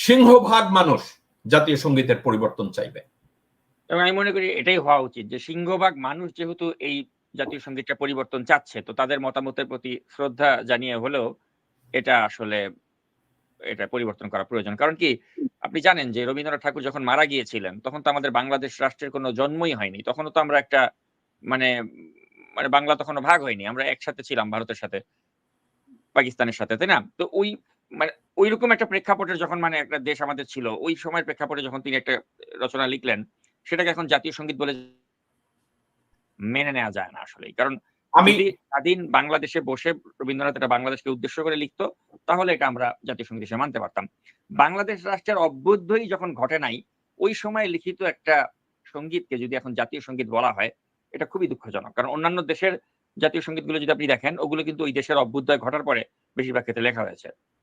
সিংহভাগ মানুষ জাতীয় সঙ্গীতের পরিবর্তন চাইবে। এবং আমি মনে করি এটাই হওয়া উচিত যে সিংহভাগ মানুষ যেহেতু এই জাতীয় সঙ্গীতটা পরিবর্তন চাচ্ছে, তো তাদের মতামতের প্রতি শ্রদ্ধা জানিয়ে হলেও এটা আসলে এটা পরিবর্তন করা প্রয়োজন। কারণ কি আপনি জানেন যে রবীন্দ্রনাথ ঠাকুর যখন মারা গিয়েছিলেন তখন তো আমাদের বাংলাদেশ রাষ্ট্রের কোনো জন্মই হয়নি। তখনও তো আমরা একটা মানে মানে বাংলা তখনও ভাগ হয়নি। আমরা একসাথে ছিলাম ভারতের সাথে, পাকিস্তানের সাথে, তাই না? তো ওই মানে ঐরকম একটা প্রেক্ষাপটের যখন মানে একটা দেশ আমাদের ছিল, ওই সময়ের প্রেক্ষাপটে যখন তিনি একটা রচনা লিখলেন, সেটাকে এখন জাতীয় সঙ্গীত বলে মেনে নেয়া যায় না আসলেই। কারণ আমি যদি স্বাধীন বাংলাদেশে বসে রবীন্দ্রনাথ এটা বাংলাদেশকে উদ্দেশ্য করে লিখত, তাহলে এটা আমরা জাতীয় সঙ্গীত হিসেবে মানতে পারতাম। বাংলাদেশ রাষ্ট্রের অভ্যুদয়ই যখন ঘটে নাই, ওই সময় লিখিত একটা সঙ্গীতকে যদি এখন জাতীয় সঙ্গীত বলা হয়, এটা খুবই দুঃখজনক। কারণ অন্যান্য দেশের জাতীয় সঙ্গীতগুলো যদি আপনি দেখেন, ওগুলো কিন্তু ওই দেশের অভ্যুদয় ঘটার পরে বেশিরভাগ ক্ষেত্রে লেখা হয়েছে।